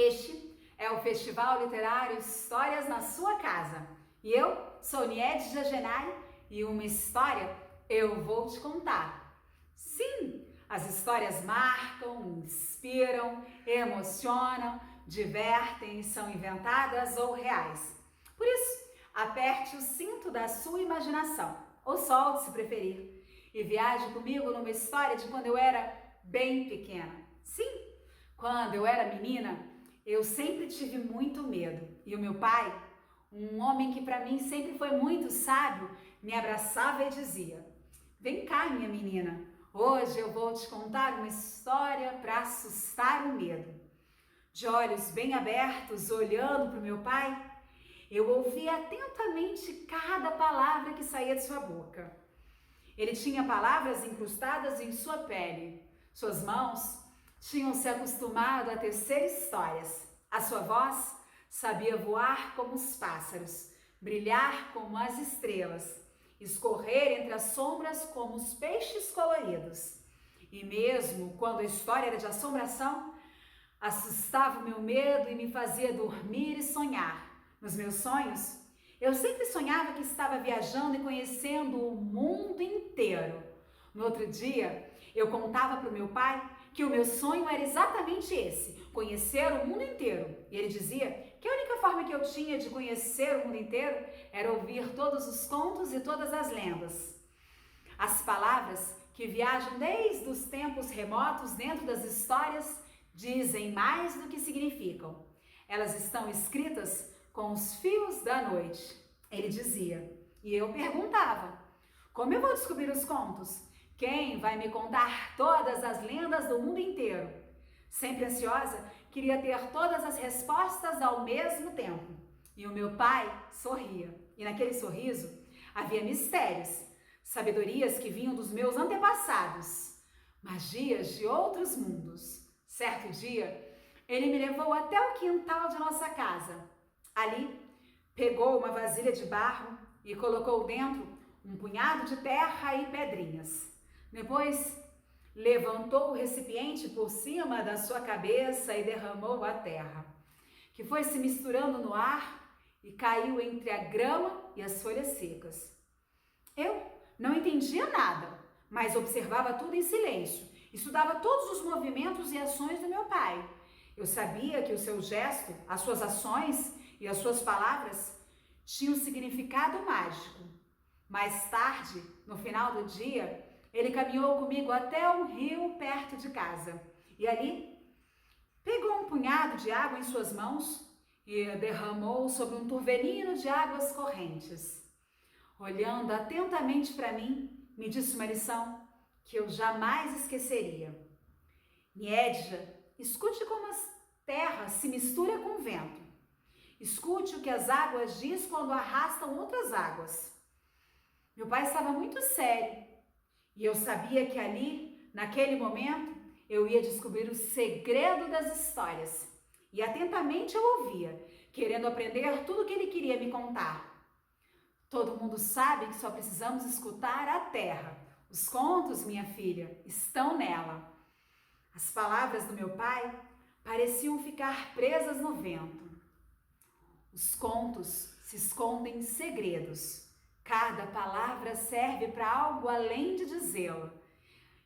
Este é o Festival Literário Histórias na Sua Casa. E eu sou Niedja Genai e uma história eu vou te contar. Sim, as histórias marcam, inspiram, emocionam, divertem e são inventadas ou reais. Por isso, aperte o cinto da sua imaginação, ou solte se preferir, e viaje comigo numa história de quando eu era bem pequena. Sim, quando eu era menina, eu sempre tive muito medo. E o meu pai, um homem que para mim sempre foi muito sábio, me abraçava e dizia: "Vem cá, minha menina, hoje eu vou te contar uma história para assustar o medo." De olhos bem abertos, olhando para o meu pai, eu ouvia atentamente cada palavra que saía de sua boca. Ele tinha palavras incrustadas em sua pele. Suas mãos tinham se acostumado a tecer histórias. A sua voz sabia voar como os pássaros, brilhar como as estrelas, escorrer entre as sombras como os peixes coloridos. E mesmo quando a história era de assombração, assustava o meu medo e me fazia dormir e sonhar. Nos meus sonhos, eu sempre sonhava que estava viajando e conhecendo o mundo inteiro. No outro dia, eu contava para o meu pai que o meu sonho era exatamente esse, conhecer o mundo inteiro. E ele dizia que a única forma que eu tinha de conhecer o mundo inteiro era ouvir todos os contos e todas as lendas. As palavras que viajam desde os tempos remotos dentro das histórias dizem mais do que significam. Elas estão escritas com os fios da noite. Ele dizia, e eu perguntava: como eu vou descobrir os contos? Quem vai me contar todas as lendas do mundo inteiro? Sempre ansiosa, queria ter todas as respostas ao mesmo tempo. E o meu pai sorria. E naquele sorriso havia mistérios, sabedorias que vinham dos meus antepassados, magias de outros mundos. Certo dia, ele me levou até o quintal de nossa casa. Ali, pegou uma vasilha de barro e colocou dentro um punhado de terra e pedrinhas. Depois, levantou o recipiente por cima da sua cabeça e derramou a terra, que foi se misturando no ar e caiu entre a grama e as folhas secas. Eu não entendia nada, mas observava tudo em silêncio. Estudava todos os movimentos e ações do meu pai. Eu sabia que o seu gesto, as suas ações e as suas palavras tinham um significado mágico. Mais tarde, no final do dia, ele caminhou comigo até um rio perto de casa. E ali, pegou um punhado de água em suas mãos e derramou sobre um turvelino de águas correntes. Olhando atentamente para mim, me disse uma lição que eu jamais esqueceria. Niedja, escute como a terra se mistura com o vento. Escute o que as águas diz quando arrastam outras águas. Meu pai estava muito sério e eu sabia que ali, naquele momento, eu ia descobrir o segredo das histórias. E atentamente eu ouvia, querendo aprender tudo o que ele queria me contar. Todo mundo sabe que só precisamos escutar a terra. Os contos, minha filha, estão nela. As palavras do meu pai pareciam ficar presas no vento. Os contos se escondem em segredos. Cada palavra serve para algo além de dizê-la.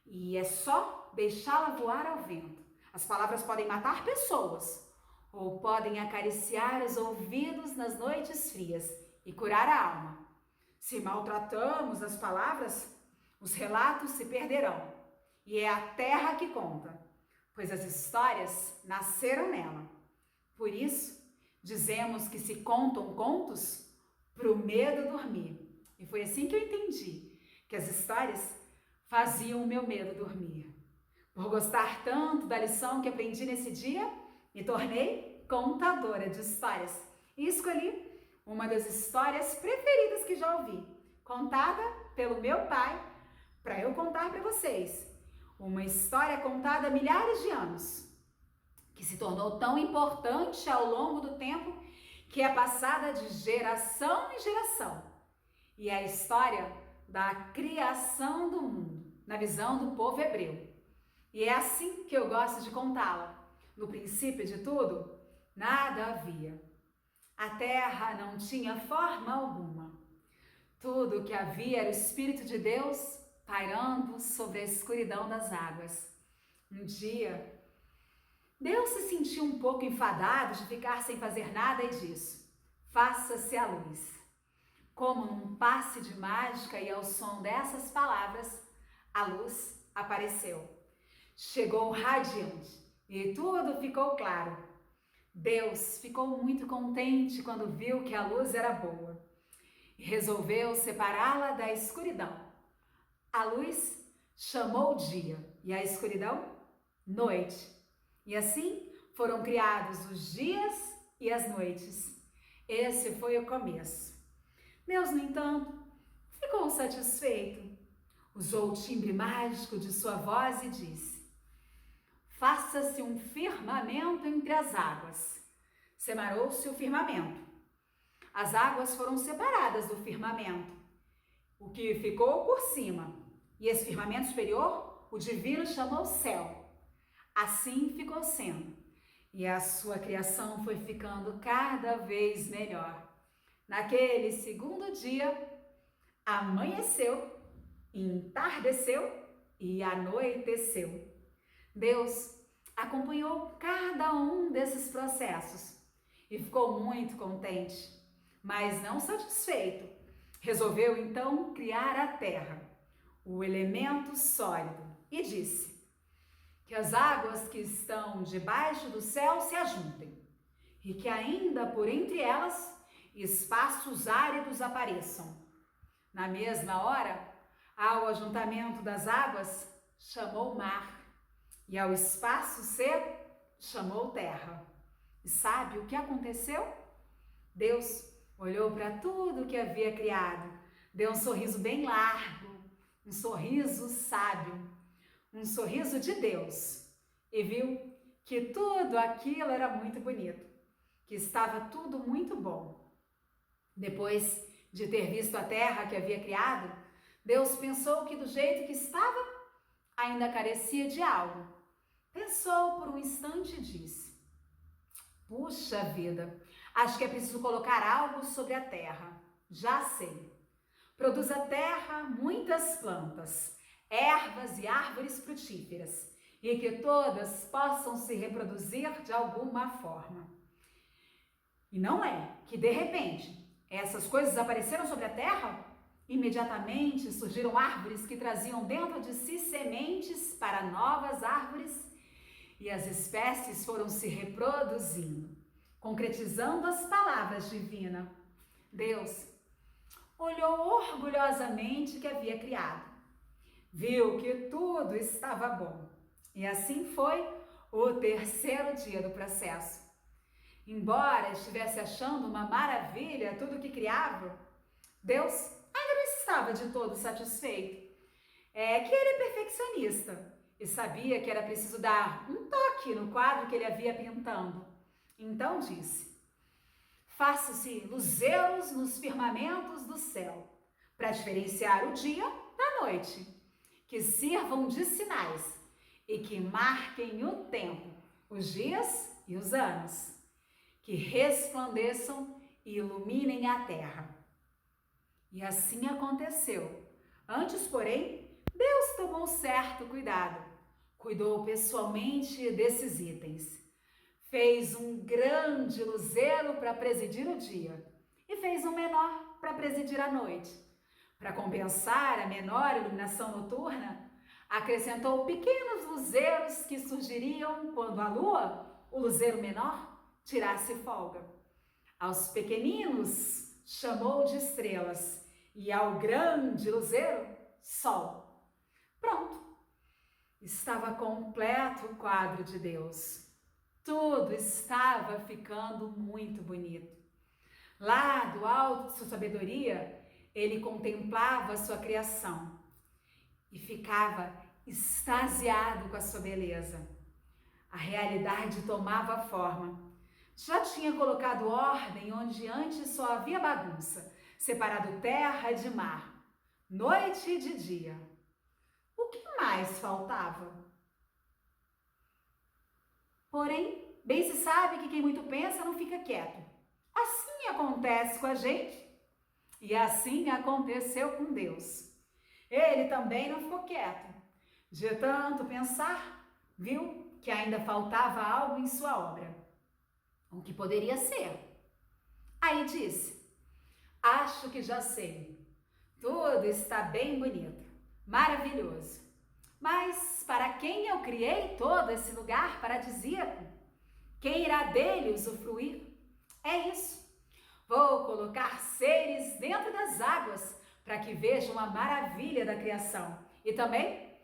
E é só deixá-la voar ao vento. As palavras podem matar pessoas ou podem acariciar os ouvidos nas noites frias e curar a alma. Se maltratamos as palavras, os relatos se perderão. E é a terra que conta, pois as histórias nasceram nela. Por isso, dizemos que se contam contos para o medo dormir. E foi assim que eu entendi que as histórias faziam o meu medo dormir. Por gostar tanto da lição que aprendi nesse dia, me tornei contadora de histórias. E escolhi uma das histórias preferidas que já ouvi, contada pelo meu pai, para eu contar para vocês. Uma história contada há milhares de anos, que se tornou tão importante ao longo do tempo que é passada de geração em geração. E é a história da criação do mundo, na visão do povo hebreu. E é assim que eu gosto de contá-la. No princípio de tudo, nada havia. A terra não tinha forma alguma. Tudo o que havia era o Espírito de Deus pairando sobre a escuridão das águas. Um dia, Deus se sentiu um pouco enfadado de ficar sem fazer nada e disse: faça-se a luz. Como num passe de mágica e ao som dessas palavras, a luz apareceu. Chegou radiante e tudo ficou claro. Deus ficou muito contente quando viu que a luz era boa e resolveu separá-la da escuridão. A luz chamou dia e a escuridão, noite. E assim foram criados os dias e as noites. Esse foi o começo. Deus, no entanto, ficou satisfeito. Usou o timbre mágico de sua voz e disse: faça-se um firmamento entre as águas. Separou-se o firmamento. As águas foram separadas do firmamento, o que ficou por cima. E esse firmamento superior, o divino chamou céu. Assim ficou sendo. E a sua criação foi ficando cada vez melhor. Naquele segundo dia, amanheceu, entardeceu e anoiteceu. Deus acompanhou cada um desses processos e ficou muito contente, mas não satisfeito. Resolveu então criar a terra, o elemento sólido, e disse que as águas que estão debaixo do céu se ajuntem e que ainda por entre elas espaços áridos apareçam. Na mesma hora, ao ajuntamento das águas, chamou mar. E ao espaço seco, chamou terra. E sabe o que aconteceu? Deus olhou para tudo que havia criado, deu um sorriso bem largo, um sorriso sábio, um sorriso de Deus, e viu que tudo aquilo era muito bonito, que estava tudo muito bom. Depois de ter visto a terra que havia criado, Deus pensou que do jeito que estava, ainda carecia de algo. Pensou por um instante e disse: puxa vida, acho que é preciso colocar algo sobre a terra. Já sei. Produz a terra muitas plantas, ervas e árvores frutíferas, e que todas possam se reproduzir de alguma forma. E não é que, de repente, essas coisas apareceram sobre a terra? Imediatamente surgiram árvores que traziam dentro de si sementes para novas árvores, e as espécies foram se reproduzindo, concretizando as palavras divinas. Deus olhou orgulhosamente o que havia criado, viu que tudo estava bom, e assim foi o terceiro dia do processo. Embora estivesse achando uma maravilha tudo o que criava, Deus ainda não estava de todo satisfeito. É que ele é perfeccionista e sabia que era preciso dar um toque no quadro que ele havia pintando. Então disse: faça-se luzeiros nos firmamentos do céu, para diferenciar o dia da noite, que sirvam de sinais e que marquem o tempo, os dias e os anos, que resplandeçam e iluminem a terra. E assim aconteceu. Antes, porém, Deus tomou certo cuidado, cuidou pessoalmente desses itens. Fez um grande luzeiro para presidir o dia e fez um menor para presidir a noite. Para compensar a menor iluminação noturna, acrescentou pequenos luzeiros que surgiriam quando a lua, o luzeiro menor, tirasse folga. Aos pequeninos chamou de estrelas e ao grande luzeiro, sol. Pronto, estava completo o quadro de Deus. Tudo estava ficando muito bonito. Lá do alto de sua sabedoria, ele contemplava a sua criação e ficava extasiado com a sua beleza. A realidade tomava forma. Já tinha colocado ordem onde antes só havia bagunça, separado terra de mar, noite e de dia. O que mais faltava? Porém, bem se sabe que quem muito pensa não fica quieto. Assim acontece com a gente e assim aconteceu com Deus. Ele também não ficou quieto. De tanto pensar, viu que ainda faltava algo em sua obra. O que poderia ser? Aí disse: acho que já sei. Tudo está bem bonito, maravilhoso. Mas para quem eu criei todo esse lugar paradisíaco? Quem irá dele usufruir? É isso. Vou colocar seres dentro das águas para que vejam a maravilha da criação. E também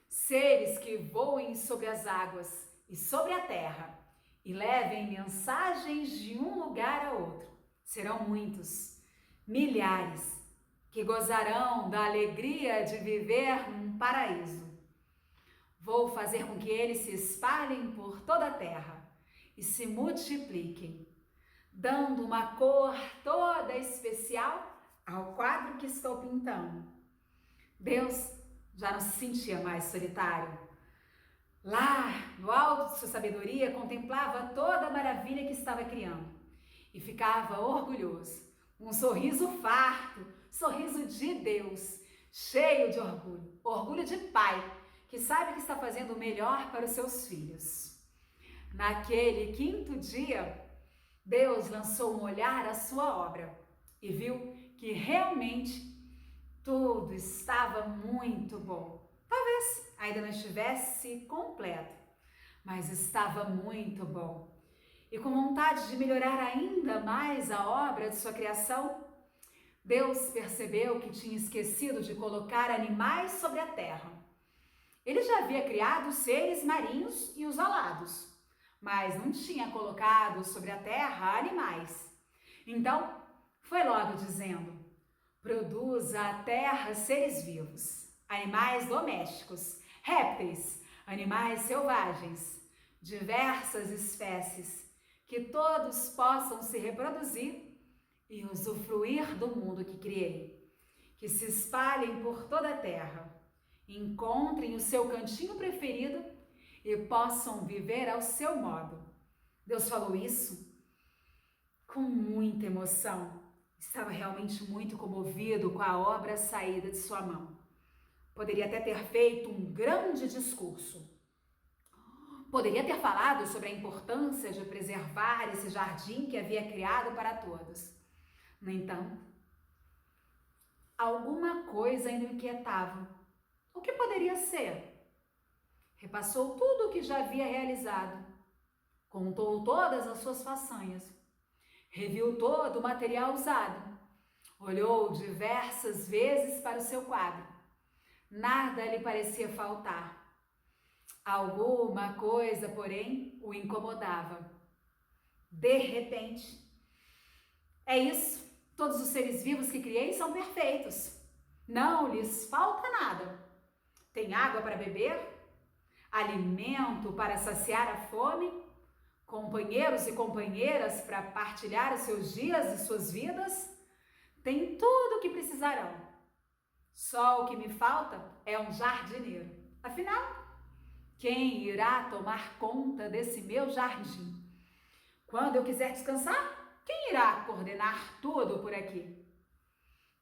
seres que voem sobre as águas e sobre a terra e levem mensagens de um lugar a outro. Serão muitos, milhares, que gozarão da alegria de viver num paraíso. Vou fazer com que eles se espalhem por toda a terra e se multipliquem, dando uma cor toda especial ao quadro que estou pintando. Deus já não se sentia mais solitário. Lá, no alto de sua sabedoria, contemplava toda a maravilha que estava criando e ficava orgulhoso, um sorriso farto, sorriso de Deus, cheio de orgulho, orgulho de pai, que sabe que está fazendo o melhor para os seus filhos. Naquele quinto dia, Deus lançou um olhar à sua obra e viu que realmente tudo estava muito bom. Talvez ainda não estivesse completo, mas estava muito bom. E com vontade de melhorar ainda mais a obra de sua criação, Deus percebeu que tinha esquecido de colocar animais sobre a terra. Ele já havia criado os seres marinhos e os alados, mas não tinha colocado sobre a terra animais. Então, foi logo dizendo: produza a terra seres vivos, animais domésticos, répteis, animais selvagens, diversas espécies, que todos possam se reproduzir e usufruir do mundo que criei, que se espalhem por toda a terra, encontrem o seu cantinho preferido e possam viver ao seu modo. Deus falou isso com muita emoção. Estava realmente muito comovido com a obra saída de sua mão. Poderia até ter feito um grande discurso. Poderia ter falado sobre a importância de preservar esse jardim que havia criado para todos. No entanto, alguma coisa ainda o inquietava. O que poderia ser? Repassou tudo o que já havia realizado. Contou todas as suas façanhas. Reviu todo o material usado. Olhou diversas vezes para o seu quadro. Nada lhe parecia faltar. Alguma coisa, porém, o incomodava. De repente, é isso. Todos os seres vivos que criei são perfeitos. Não lhes falta nada. Tem água para beber, alimento para saciar a fome, companheiros e companheiras para partilhar os seus dias e suas vidas. Tem tudo o que precisarão. Só o que me falta é um jardineiro. Afinal, quem irá tomar conta desse meu jardim? Quando eu quiser descansar, quem irá coordenar tudo por aqui?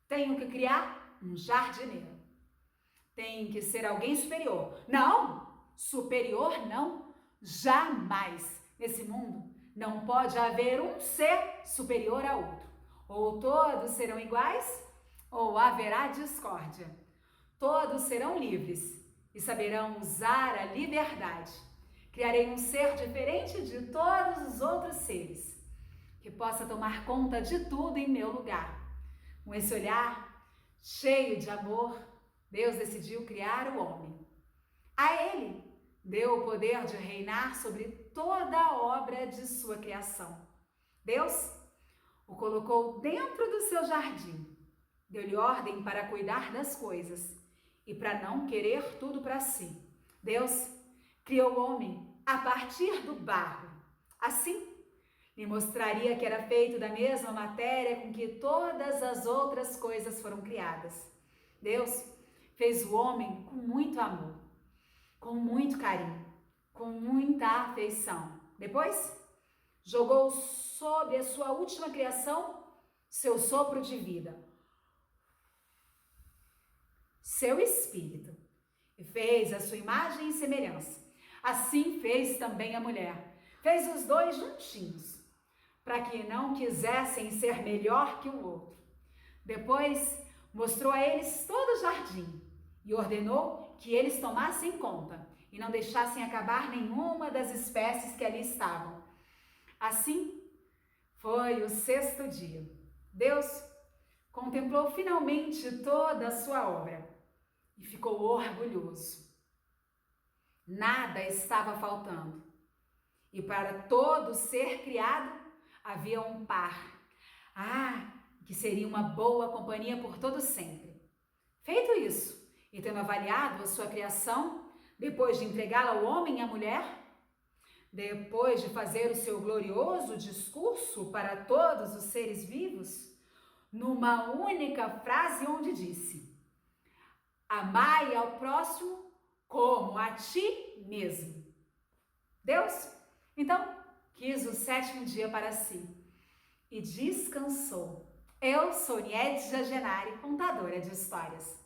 Tenho que criar um jardineiro. Tem que ser alguém superior. Não, superior não, jamais. Nesse mundo não pode haver um ser superior a outro. Ou todos serão iguais, ou haverá discórdia. Todos serão livres e saberão usar a liberdade. Criarei um ser diferente de todos os outros seres, que possa tomar conta de tudo em meu lugar. Com esse olhar cheio de amor, Deus decidiu criar o homem. A ele deu o poder de reinar sobre toda a obra de sua criação. Deus o colocou dentro do seu jardim, deu-lhe ordem para cuidar das coisas e para não querer tudo para si. Deus criou o homem a partir do barro. Assim, lhe mostraria que era feito da mesma matéria com que todas as outras coisas foram criadas. Deus fez o homem com muito amor, com muito carinho, com muita afeição. Depois, jogou sobre a sua última criação seu sopro de vida, seu espírito, e fez a sua imagem e semelhança. Assim fez também a mulher. Fez os dois juntinhos, para que não quisessem ser melhor que o outro. Depois mostrou a eles todo o jardim e ordenou que eles tomassem conta e não deixassem acabar nenhuma das espécies que ali estavam. Assim foi o sexto dia. Deus contemplou finalmente toda a sua obra e ficou orgulhoso. Nada estava faltando. E para todo ser criado havia um par. Que seria uma boa companhia por todo sempre. Feito isso, e tendo avaliado a sua criação, depois de entregá-la ao homem e à mulher, depois de fazer o seu glorioso discurso para todos os seres vivos, numa única frase onde disse: amai ao próximo como a ti mesmo. Deus, então, quis o sétimo dia para si e descansou. Eu sou Niede Jagenari, contadora de histórias.